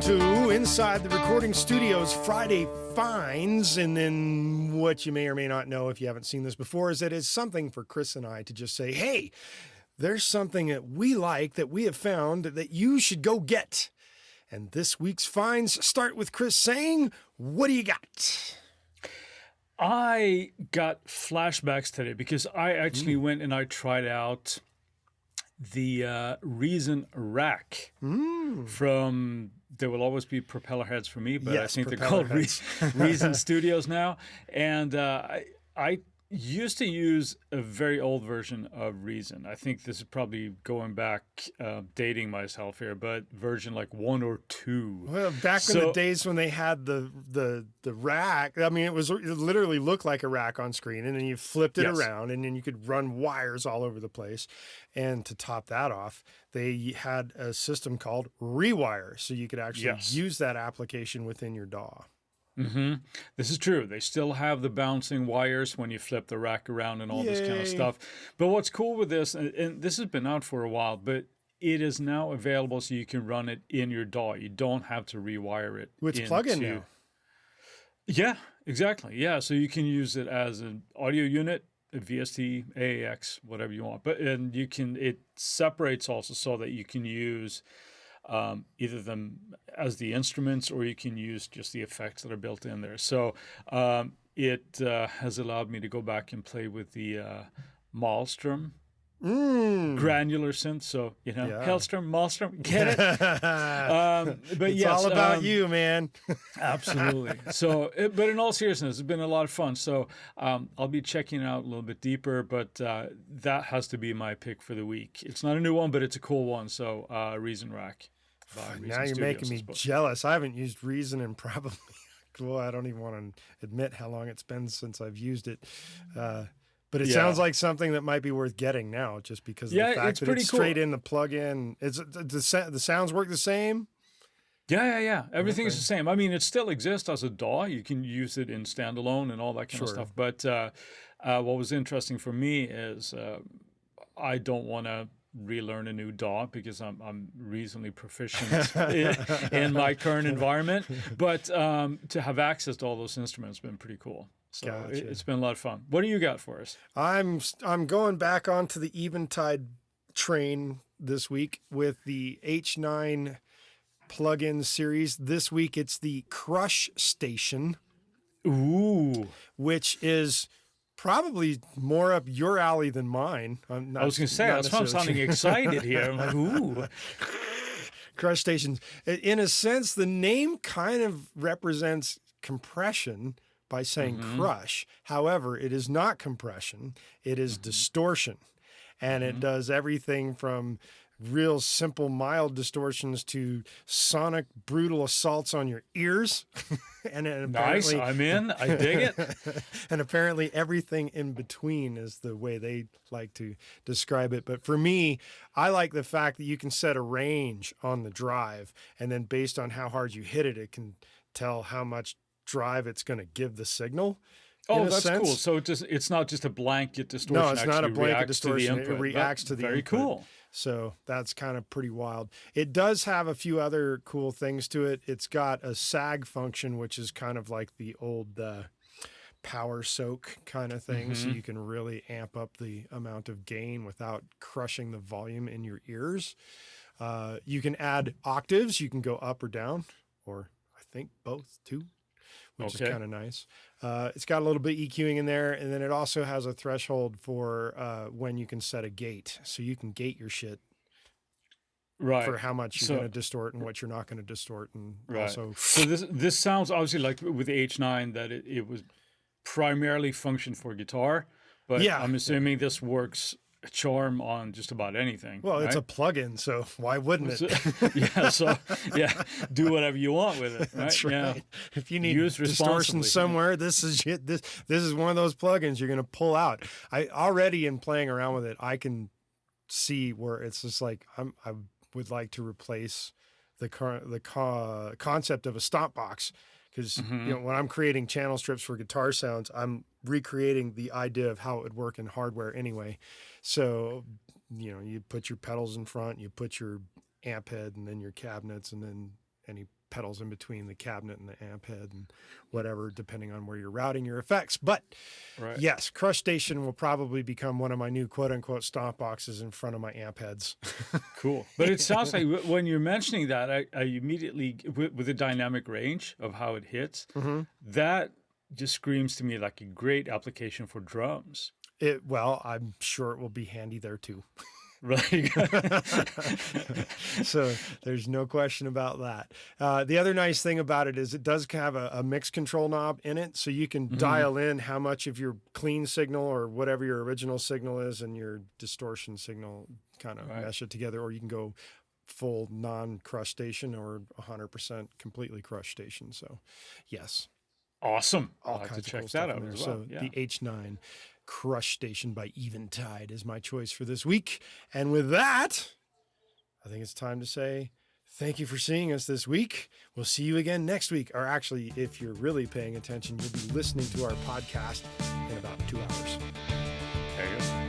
to Inside the Recording Studios Friday Finds. And then what you may or may not know if you haven't seen this before is that it's something for Chris and I to just say, hey, there's something that we like that we have found that you should go get. And this week's finds start with Chris saying, what do you got? I got flashbacks today because I actually went and I tried out the Reason rack from, there will always be propeller heads for me, but Yes, I think they're called Reasonstudios now. And I used to use a very old version of Reason. I think this is probably going back, dating myself here, but version like 1 or 2. Well, back in the days when they had the rack, I mean, it literally looked like a rack on screen, and then you flipped it around, and then you could run wires all over the place. And to top that off, they had a system called Rewire, so you could actually use that application within your DAW. Mm-hmm. This is true. They still have the bouncing wires when you flip the rack around and all this kind of stuff. But what's cool with this, and this has been out for a while, but it is now available so you can run it in your DAW. You don't have to rewire it. It's plug-in now. Yeah, exactly. Yeah, so you can use it as an audio unit, a VST, AAX, whatever you want. And you can, it separates also so that you can use either them as the instruments, or you can use just the effects that are built in there. So it has allowed me to go back and play with the Maelstrom granular synth. So, you know, Hellstrom, Maelstrom, get it? But it's all about you, man. Absolutely. So, but in all seriousness, it's been a lot of fun. So I'll be checking it out a little bit deeper, but that has to be my pick for the week. It's not a new one, but it's a cool one. So Reason Rack. Now you're making me jealous. I haven't used Reason in probably, well, I don't even want to admit how long it's been since I've used it. But it sounds like something that might be worth getting now, just because of the fact that it's straight in the plug-in. The sounds work the same? Yeah. Everything is the same. I mean, it still exists as a DAW. You can use it in standalone and all that kind of stuff. But what was interesting for me is I don't want to relearn a new DAW because I'm reasonably proficient in my current environment. But to have access to all those instruments has been pretty cool. So it's been a lot of fun. What do you got for us? I'm going back onto the Eventide train this week with the H9 plugin series. This week it's the Crushstation. Ooh. Which is probably more up your alley than mine. I was going to say, that's why I'm sounding excited here. I'm like, ooh. Crushstation. In a sense, the name kind of represents compression by saying crush. However, it is not compression. It is distortion. And it does everything from real simple, mild distortions to sonic, brutal assaults on your ears. And nice, I'm in. I dig it. And apparently everything in between is the way they like to describe it. But for me, I like the fact that you can set a range on the drive, and then based on how hard you hit it, it can tell how much drive it's going to give the signal. Oh, that's cool. So it's not just a blanket distortion. No, it's not a blanket distortion. It reacts to the input. Very cool. So that's kind of pretty wild. It does have a few other cool things to it. It's got a sag function, which is kind of like the old power soak kind of thing. So you can really amp up the amount of gain without crushing the volume in your ears. You can add octaves. You can go up or down, or I think both too, which is kind of nice. It's got a little bit EQing in there, and then it also has a threshold for when you can set a gate. So you can gate your shit for how much you're going to distort and what you're not going to distort. And also, so this sounds obviously like with the H9 that it was primarily functioned for guitar, but I'm assuming this works a charm on just about anything. Well, it's a plug-in, so why wouldn't it? Do whatever you want with it. Right? That's right. Yeah. If you need distortion somewhere, this is one of those plugins you're going to pull out. I already in playing around with it, I can see where it's just like I would like to replace the concept of a stop box. Because when I'm creating channel strips for guitar sounds, I'm recreating the idea of how it would work in hardware anyway. So, you put your pedals in front, you put your amp head, and then your cabinets, and then any pedals in between the cabinet and the amp head and whatever, depending on where you're routing your effects. But yes, Crushstation will probably become one of my new quote unquote stomp boxes in front of my amp heads. Cool. But it sounds like when you're mentioning that, I immediately, with the dynamic range of how it hits, that just screams to me like a great application for drums. Well, I'm sure it will be handy there too. Right. So there's no question about that. The other nice thing about it is it does have a mix control knob in it. So you can dial in how much of your clean signal or whatever your original signal is and your distortion signal, kind of mesh it together, or you can go full non-Crushstation or 100% completely Crushstation. So yes. Awesome. All I'll have kinds to of cool check that stuff out in there. as well. So the H9 Crushstation by Eventide is my choice for this week. And with that, I think it's time to say thank you for seeing us this week. We'll see you again next week. Or actually, if you're really paying attention, you'll be listening to our podcast in about 2 hours. There you go.